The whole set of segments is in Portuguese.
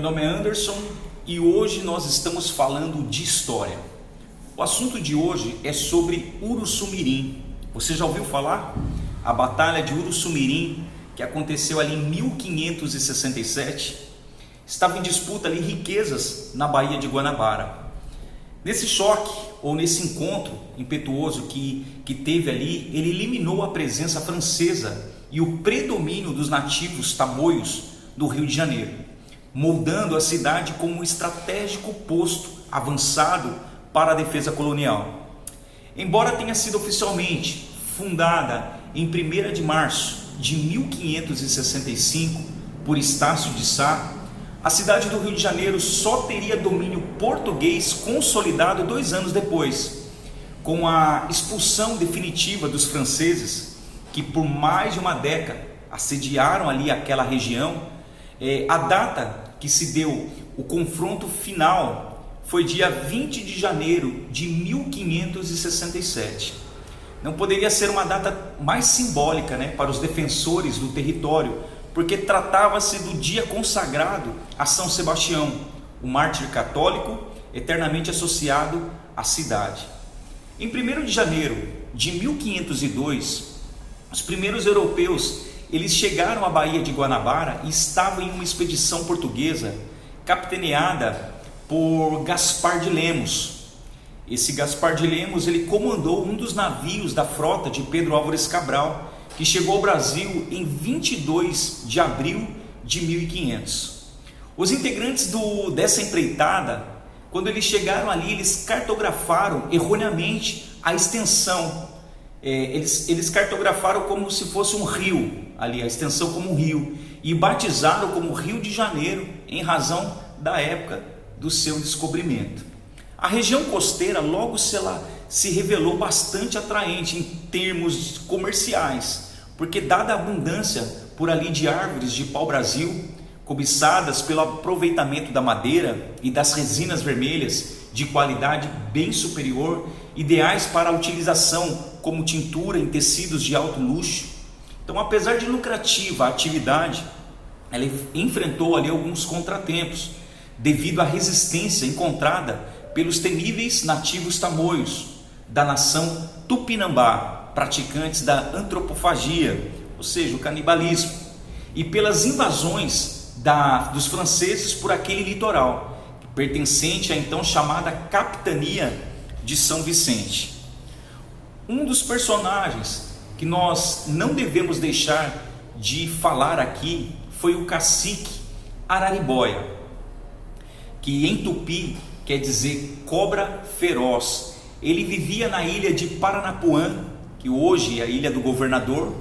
Meu nome é Anderson e hoje nós estamos falando de história. O assunto de hoje é sobre Uruçumirim. Você já ouviu falar? A Batalha de Uruçumirim, que aconteceu ali em 1567, estava em disputa ali riquezas na Baía de Guanabara. Nesse choque ou nesse encontro impetuoso que teve ali, ele eliminou a presença francesa e o predomínio dos nativos tamoios do Rio de Janeiro, moldando a cidade como um estratégico posto avançado para a defesa colonial. Embora tenha sido oficialmente fundada em 1º de março de 1565 por Estácio de Sá, a cidade do Rio de Janeiro só teria domínio português consolidado 2 anos depois, com a expulsão definitiva dos franceses, que por mais de uma década assediaram ali aquela região. A data que se deu o confronto final foi dia 20 de janeiro de 1567. Não poderia ser uma data mais simbólica, para os defensores do território, porque tratava-se do dia consagrado a São Sebastião, o mártir católico eternamente associado à cidade. Em 1º de janeiro de 1502, os primeiros europeus eles chegaram à Baía de Guanabara e estavam em uma expedição portuguesa capitaneada por Gaspar de Lemos. Esse Gaspar de Lemos ele comandou um dos navios da frota de Pedro Álvares Cabral, que chegou ao Brasil em 22 de abril de 1500. Os integrantes dessa empreitada, quando eles chegaram ali, eles cartografaram erroneamente a extensão. Eles cartografaram como se fosse um rio, ali a extensão como um rio, e batizaram como Rio de Janeiro em razão da época do seu descobrimento. A região costeira logo se revelou bastante atraente em termos comerciais, porque dada a abundância por ali de árvores de pau-brasil, cobiçadas pelo aproveitamento da madeira e das resinas vermelhas de qualidade bem superior, ideais para a utilização como tintura em tecidos de alto luxo. Então, apesar de lucrativa a atividade, ela enfrentou ali alguns contratempos, devido à resistência encontrada pelos temíveis nativos tamoios da nação Tupinambá, praticantes da antropofagia, ou seja, o canibalismo, e pelas invasões dos franceses por aquele litoral, pertencente à então chamada Capitania de São Vicente. Um dos personagens que nós não devemos deixar de falar aqui foi o cacique Araribóia, que em tupi quer dizer cobra feroz. Ele vivia na ilha de Paranapuã, que hoje é a ilha do governador,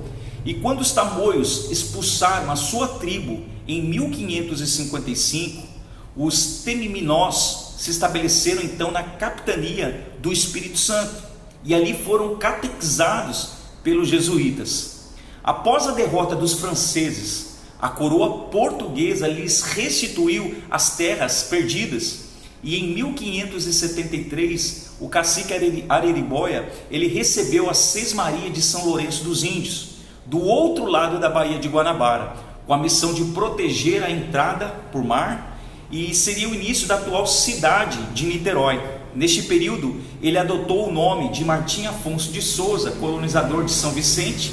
e quando os tamoios expulsaram a sua tribo em 1555, os temiminós se estabeleceram então na capitania do Espírito Santo e ali foram catequizados pelos jesuítas. Após a derrota dos franceses, a coroa portuguesa lhes restituiu as terras perdidas e em 1573 o cacique Araribóia ele recebeu a Sesmaria de São Lourenço dos Índios, do outro lado da Baía de Guanabara, com a missão de proteger a entrada por mar, e seria o início da atual cidade de Niterói. Neste período, ele adotou o nome de Martim Afonso de Souza, colonizador de São Vicente,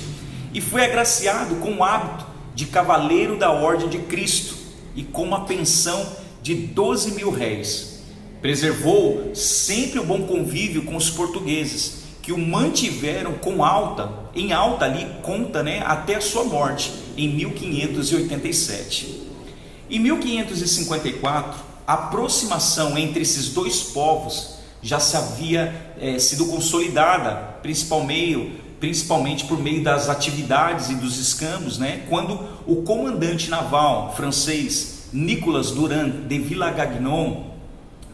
e foi agraciado com o hábito de cavaleiro da Ordem de Cristo e com uma pensão de 12 mil réis. Preservou sempre o bom convívio com os portugueses, que o mantiveram em alta ali conta, até a sua morte em 1587. Em 1554, a aproximação entre esses dois povos já se havia sido consolidada, principalmente por meio das atividades e dos escambos, quando o comandante naval francês Nicolas Durand de Villagagnon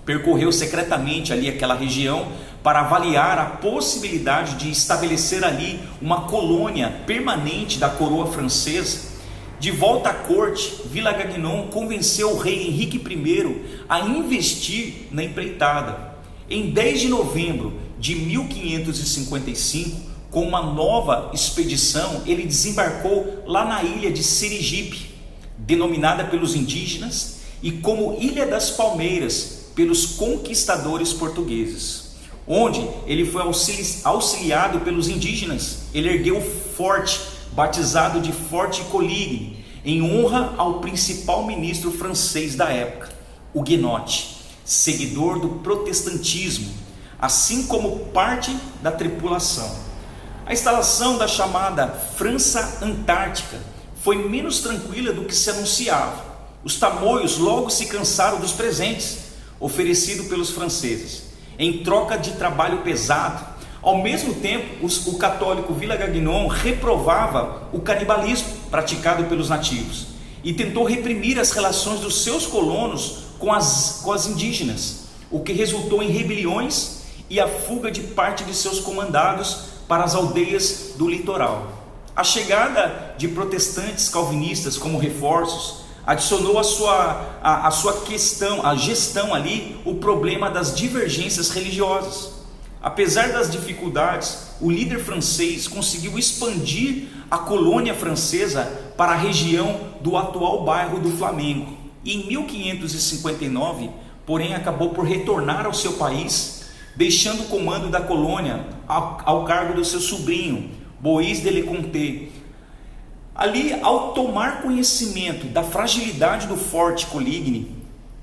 percorreu secretamente ali aquela região para avaliar a possibilidade de estabelecer ali uma colônia permanente da coroa francesa. De volta à corte, Villagagnon convenceu o rei Henrique I a investir na empreitada. Em 10 de novembro de 1555, com uma nova expedição, ele desembarcou lá na ilha de Serigipe, denominada pelos indígenas, e como Ilha das Palmeiras pelos conquistadores portugueses, onde ele foi auxiliado pelos indígenas. Ele ergueu o forte, batizado de Forte Coligny, em honra ao principal ministro francês da época, Huguenote, seguidor do protestantismo, assim como parte da tripulação. A instalação da chamada França Antártica foi menos tranquila do que se anunciava. Os tamoios logo se cansaram dos presentes oferecidos pelos franceses, em troca de trabalho pesado. Ao mesmo tempo, o católico Villagagnon reprovava o canibalismo praticado pelos nativos e tentou reprimir as relações dos seus colonos com as indígenas, o que resultou em rebeliões e a fuga de parte de seus comandados para as aldeias do litoral. A chegada de protestantes calvinistas como reforços adicionou a sua gestão ali o problema das divergências religiosas. Apesar das dificuldades, o líder francês conseguiu expandir a colônia francesa para a região do atual bairro do Flamengo. E em 1559, porém, acabou por retornar ao seu país, deixando o comando da colônia ao cargo do seu sobrinho, Bois de Leconte. Ali, ao tomar conhecimento da fragilidade do Forte Coligny,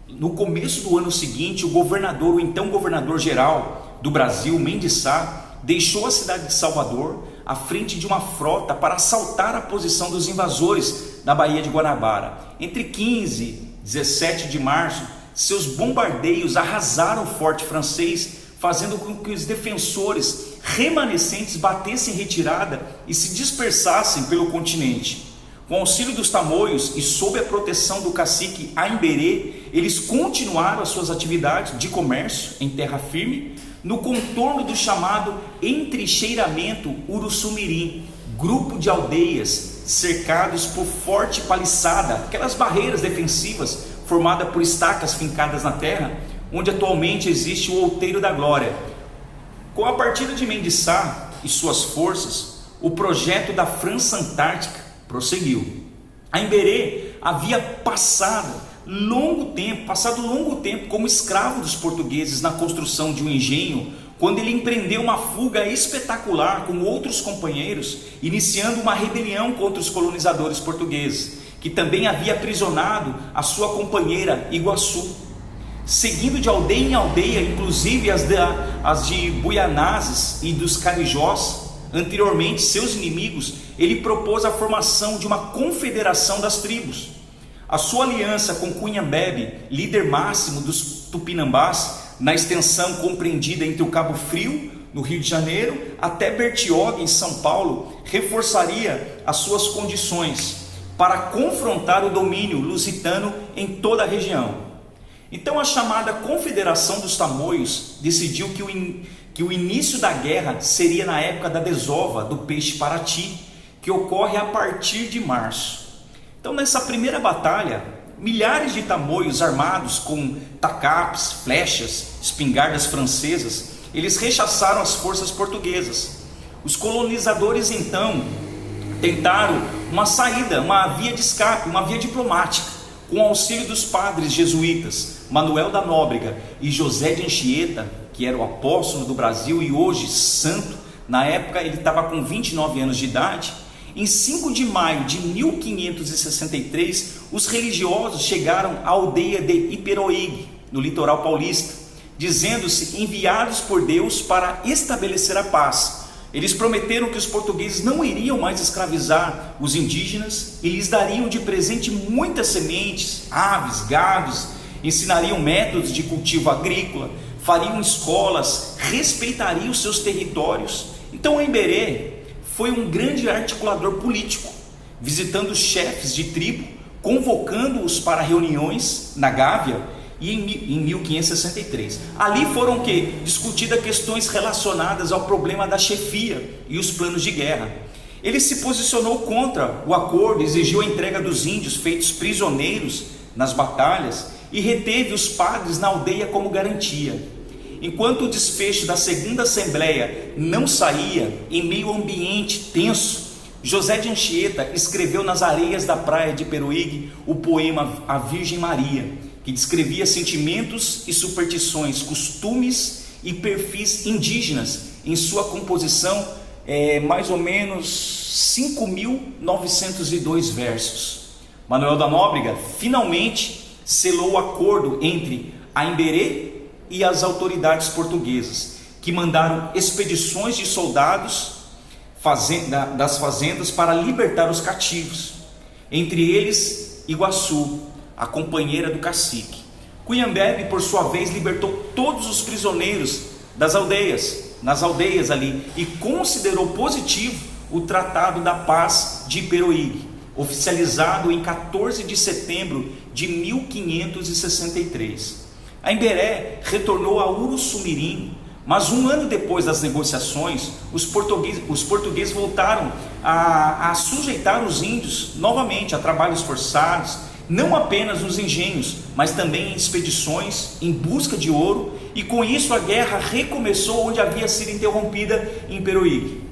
no começo do ano seguinte, o então governador-geral do Brasil, Mendes Sá, deixou a cidade de Salvador à frente de uma frota para assaltar a posição dos invasores na Baía de Guanabara. Entre 15 e 17 de março, seus bombardeios arrasaram o forte francês, fazendo com que os defensores remanescentes batessem retirada e se dispersassem pelo continente. Com auxílio dos tamoios e sob a proteção do cacique Aimberê, eles continuaram as suas atividades de comércio em terra firme, no contorno do chamado Entrincheiramento Uruçumirim, grupo de aldeias cercados por forte paliçada, aquelas barreiras defensivas formadas por estacas fincadas na terra, onde atualmente existe o Outeiro da Glória. Com a partida de Mendes Sá e suas forças, o projeto da França Antártica prosseguiu. Aimberê havia passado longo tempo como escravo dos portugueses na construção de um engenho, quando ele empreendeu uma fuga espetacular com outros companheiros, iniciando uma rebelião contra os colonizadores portugueses, que também havia aprisionado a sua companheira Iguaçu. Seguindo de aldeia em aldeia, inclusive as de Buianazes e dos Carijós, anteriormente seus inimigos, ele propôs a formação de uma confederação das tribos. A sua aliança com Cunhambebe, líder máximo dos Tupinambás, na extensão compreendida entre o Cabo Frio, no Rio de Janeiro, até Bertioga, em São Paulo, reforçaria as suas condições para confrontar o domínio lusitano em toda a região. Então a chamada Confederação dos Tamoios decidiu que o início da guerra seria na época da desova do peixe Paraty, que ocorre a partir de março. Então nessa primeira batalha, milhares de tamoios armados com tacapes, flechas, espingardas francesas, eles rechaçaram as forças portuguesas. Os colonizadores então tentaram uma saída, uma via de escape, uma via diplomática, com o auxílio dos padres jesuítas Manuel da Nóbrega e José de Anchieta, que era o apóstolo do Brasil e hoje santo. Na época ele estava com 29 anos de idade. Em 5 de maio de 1563, os religiosos chegaram à aldeia de Iperoig, no litoral paulista, dizendo-se enviados por Deus para estabelecer a paz. Eles prometeram que os portugueses não iriam mais escravizar os indígenas e lhes dariam de presente muitas sementes, aves, gados, ensinariam métodos de cultivo agrícola, fariam escolas, respeitariam seus territórios. Então Aimberê foi um grande articulador político, visitando os chefes de tribo, convocando-os para reuniões na Gávea e em 1563. Ali foram discutidas questões relacionadas ao problema da chefia e os planos de guerra. Ele se posicionou contra o acordo, exigiu a entrega dos índios feitos prisioneiros nas batalhas e reteve os padres na aldeia como garantia. Enquanto o desfecho da segunda assembleia não saía, em meio a um ambiente tenso, José de Anchieta escreveu nas areias da praia de Peruígue o poema A Virgem Maria, que descrevia sentimentos e superstições, costumes e perfis indígenas. Em sua composição, mais ou menos 5.902 versos. Manuel da Nóbrega finalmente selou o acordo entre a Imbérê e as autoridades portuguesas, que mandaram expedições de soldados das fazendas para libertar os cativos, entre eles Iguaçu, a companheira do cacique. Cunhambebe, por sua vez, libertou todos os prisioneiros nas aldeias ali, e considerou positivo o Tratado da Paz de Iperoig, oficializado em 14 de setembro de 1563. A Imbérê retornou a Uruçumirim, mas um ano depois das negociações, os portugueses voltaram a sujeitar os índios novamente a trabalhos forçados, não apenas nos engenhos, mas também em expedições em busca de ouro, e com isso a guerra recomeçou onde havia sido interrompida em Iperoig.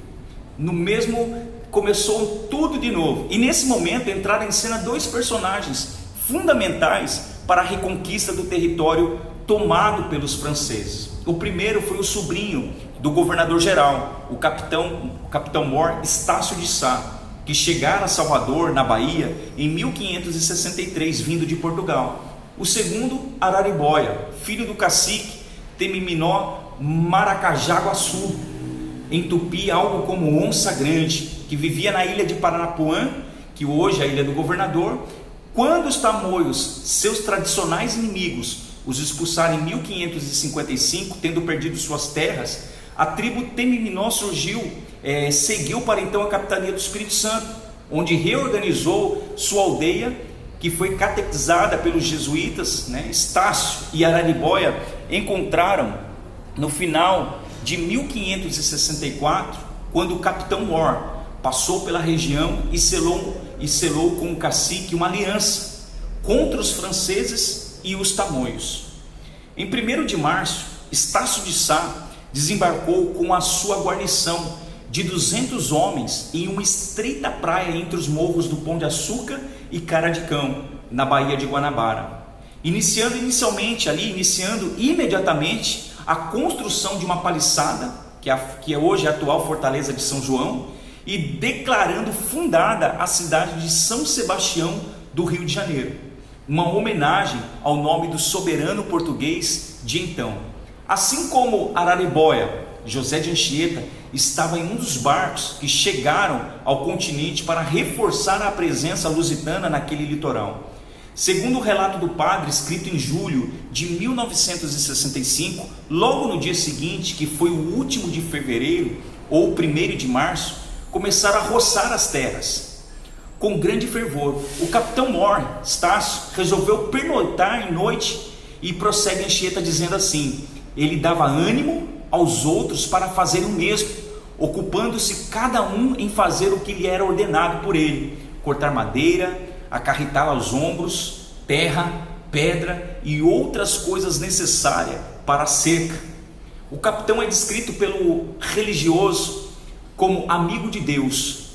Começou tudo de novo, e nesse momento entraram em cena dois personagens fundamentais para a reconquista do território tomado pelos franceses. O primeiro foi o sobrinho do governador-geral, o capitão-mor Estácio de Sá, que chegara a Salvador, na Bahia, em 1563, vindo de Portugal. O segundo, Araribóia, filho do cacique Temiminó Maracajaguaçu, em Tupi, algo como Onça Grande, que vivia na ilha de Paranapuã, que hoje é a ilha do governador. Quando os tamoios, seus tradicionais inimigos, os expulsaram em 1555, tendo perdido suas terras, a tribo Temiminó seguiu para então a capitania do Espírito Santo, onde reorganizou sua aldeia, que foi catequizada pelos jesuítas. Estácio e Araribóia encontraram no final de 1564, quando o capitão-mor passou pela região e selou com o cacique uma aliança contra os franceses e os tamoios. Em 1º de março, Estácio de Sá desembarcou com a sua guarnição de 200 homens em uma estreita praia entre os morros do Pão de Açúcar e Cara de Cão, na Baía de Guanabara, iniciando imediatamente a construção de uma paliçada, que é hoje a atual Fortaleza de São João, e declarando fundada a cidade de São Sebastião do Rio de Janeiro, uma homenagem ao nome do soberano português de então. Assim como Araribóia, José de Anchieta estava em um dos barcos que chegaram ao continente para reforçar a presença lusitana naquele litoral. Segundo o relato do padre, escrito em julho de 1965, logo no dia seguinte, que foi o último de fevereiro ou o 1º de março, começaram a roçar as terras. Com grande fervor, o capitão-mor Estácio resolveu pernoitar em noite, e prossegue Anchieta dizendo assim: ele dava ânimo aos outros para fazer o mesmo, ocupando-se cada um em fazer o que lhe era ordenado por ele: cortar madeira, acarretá-la aos ombros, terra, pedra e outras coisas necessárias para a cerca. O capitão é descrito pelo religioso como amigo de Deus.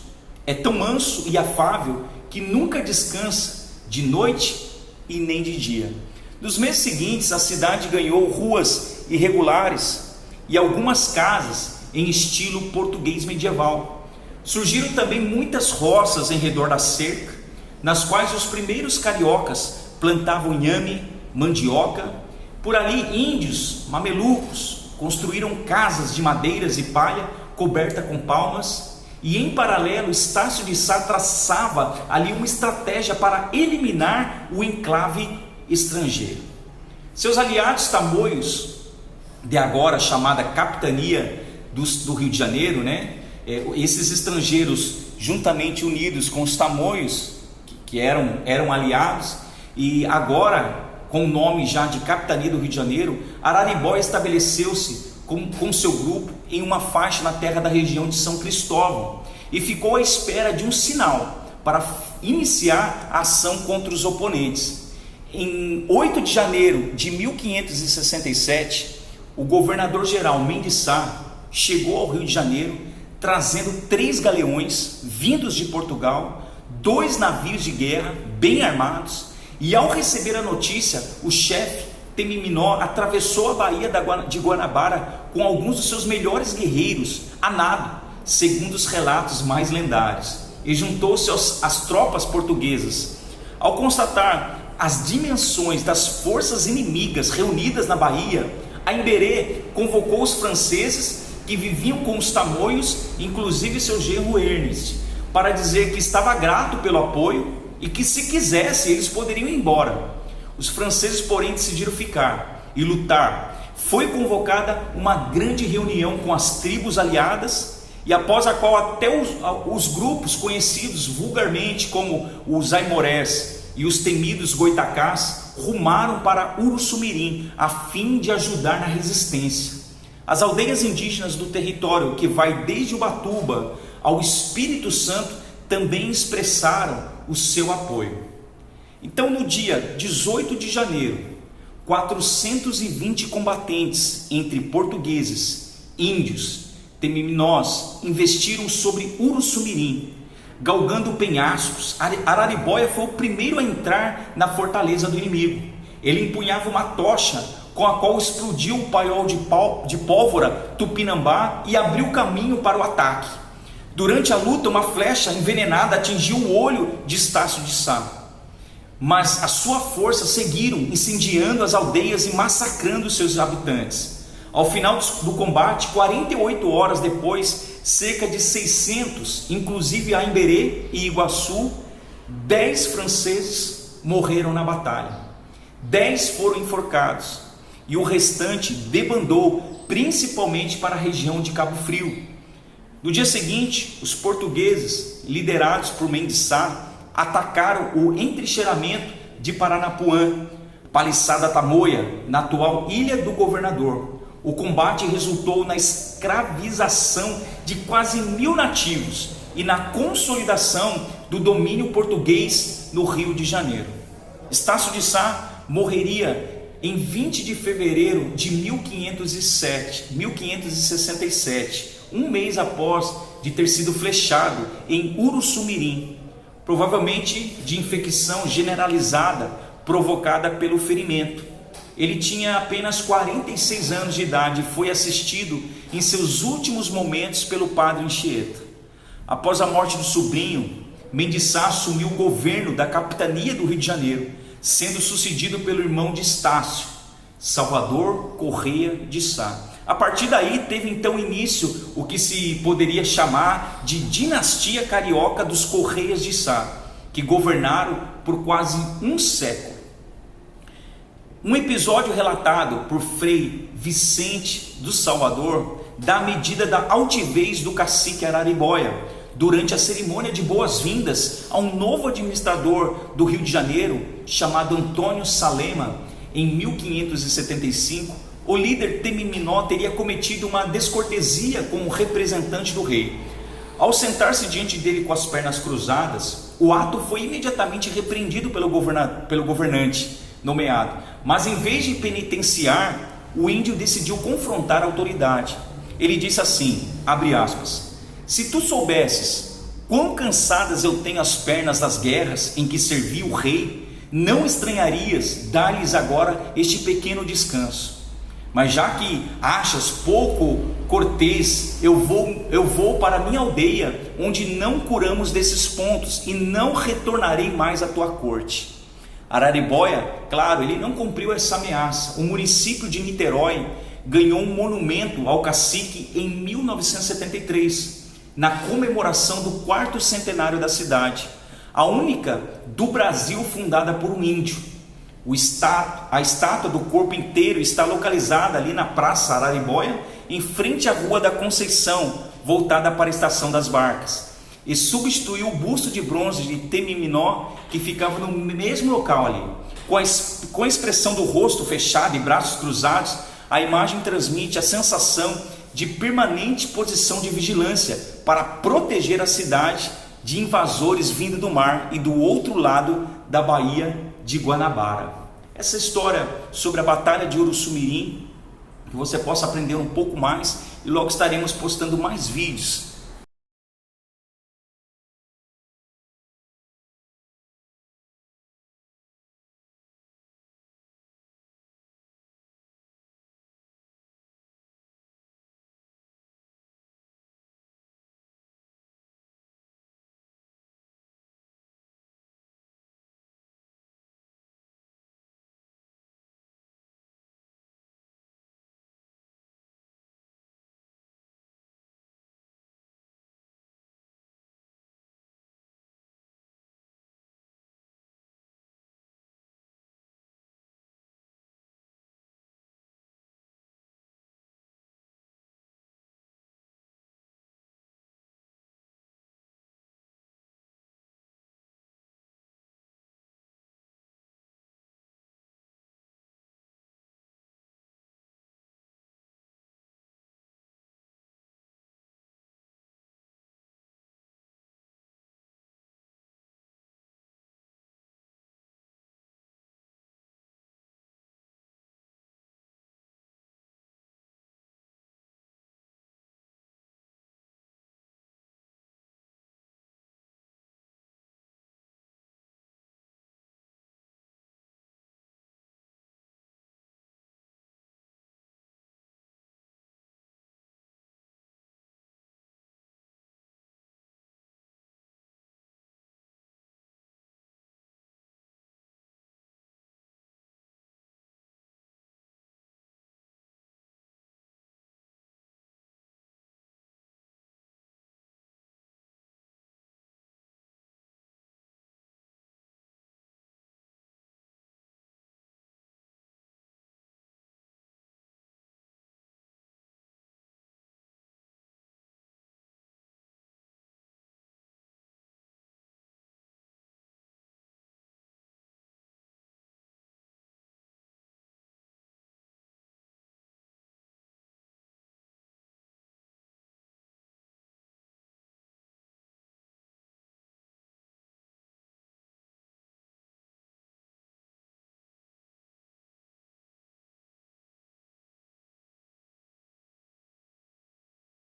É tão manso e afável que nunca descansa de noite e nem de dia. Nos meses seguintes, a cidade ganhou ruas irregulares e algumas casas em estilo português medieval. Surgiram também muitas roças em redor da cerca, nas quais os primeiros cariocas plantavam inhame, mandioca. Por ali, índios, mamelucos, construíram casas de madeiras e palha coberta com palmas, e em paralelo Estácio de Sá traçava ali uma estratégia para eliminar o enclave estrangeiro. Seus aliados tamoios, de agora chamada Capitania do Rio de Janeiro, esses estrangeiros juntamente unidos com os tamoios, que eram aliados, e agora com o nome já de Capitania do Rio de Janeiro, Araribóia estabeleceu-se com seu grupo em uma faixa na terra da região de São Cristóvão, e ficou à espera de um sinal para iniciar a ação contra os oponentes. Em 8 de janeiro de 1567, o governador-geral Mendes Sá chegou ao Rio de Janeiro, trazendo 3 galeões vindos de Portugal, 2 navios de guerra bem armados E ao receber a notícia, o chefe Temiminó atravessou a baía de Guanabara com alguns dos seus melhores guerreiros, a nado, segundo os relatos mais lendários, e juntou-se às tropas portuguesas. Ao constatar as dimensões das forças inimigas reunidas na baía, Aimberê convocou os franceses que viviam com os tamoios, inclusive seu genro Ernest, para dizer que estava grato pelo apoio e que, se quisesse, eles poderiam ir embora. Os franceses, porém, decidiram ficar e lutar. Foi convocada uma grande reunião com as tribos aliadas, e após a qual até os grupos conhecidos vulgarmente como os Aimorés e os temidos Goitacás rumaram para Uruçumirim a fim de ajudar na resistência. As aldeias indígenas do território, que vai desde Ubatuba ao Espírito Santo, também expressaram o seu apoio. Então, no dia 18 de janeiro, 420 combatentes entre portugueses, índios, temiminós investiram sobre Uruçumirim, galgando penhascos. Araribóia foi o primeiro a entrar na fortaleza do inimigo. Ele empunhava uma tocha com a qual explodiu o paiol de pólvora Tupinambá e abriu caminho para o ataque. Durante a luta, uma flecha envenenada atingiu o olho de Estácio de Sá. Mas a sua força seguiram incendiando as aldeias e massacrando os seus habitantes. Ao final do combate, 48 horas depois, cerca de 600, inclusive Aimberê e Iguaçu, 10 franceses morreram na batalha. 10 foram enforcados e o restante debandou, principalmente para a região de Cabo Frio. No dia seguinte, os portugueses, liderados por Mendes Sá, atacaram o entrincheiramento de Paranapuã, Paliçada Tamoia, na atual Ilha do Governador. O combate resultou na escravização de quase 1000 nativos e na consolidação do domínio português no Rio de Janeiro. Estácio de Sá morreria em 20 de fevereiro de 1567, um mês após de ter sido flechado em Uruçumirim, provavelmente de infecção generalizada provocada pelo ferimento. Ele tinha apenas 46 anos de idade e foi assistido em seus últimos momentos pelo padre Anchieta. Após a morte do sobrinho, Mendes Sá assumiu o governo da capitania do Rio de Janeiro, sendo sucedido pelo irmão de Estácio, Salvador Correia de Sá. A partir daí teve então início o que se poderia chamar de dinastia carioca dos Correias de Sá, que governaram por quase um século. Um episódio relatado por Frei Vicente do Salvador dá a medida da altivez do cacique Araribóia durante a cerimônia de boas-vindas a um novo administrador do Rio de Janeiro chamado Antônio Salema. Em 1575, o líder Temiminó teria cometido uma descortesia com o representante do rei. Ao sentar-se diante dele com as pernas cruzadas, o ato foi imediatamente repreendido pelo governante nomeado, mas em vez de penitenciar, o índio decidiu confrontar a autoridade. Ele disse assim, abre aspas, se tu soubesses quão cansadas eu tenho as pernas das guerras em que servi o rei, não estranharias dar-lhes agora este pequeno descanso. Mas já que achas pouco cortês, eu vou para a minha aldeia, onde não curamos desses pontos, e não retornarei mais à tua corte. Araribóia, claro, ele não cumpriu essa ameaça. O município de Niterói ganhou um monumento ao cacique em 1973, na comemoração do 4º centenário da cidade, a única do Brasil fundada por um índio. A estátua do corpo inteiro está localizada ali na Praça Araribóia, em frente à Rua da Conceição, voltada para a Estação das Barcas, e substituiu o busto de bronze de Temiminó, que ficava no mesmo local ali. Com a expressão do rosto fechado e braços cruzados, a imagem transmite a sensação de permanente posição de vigilância para proteger a cidade de invasores vindo do mar e do outro lado da Baía de Guanabara. Essa história sobre a Batalha de Uruçumirim, que você possa aprender um pouco mais, e logo estaremos postando mais vídeos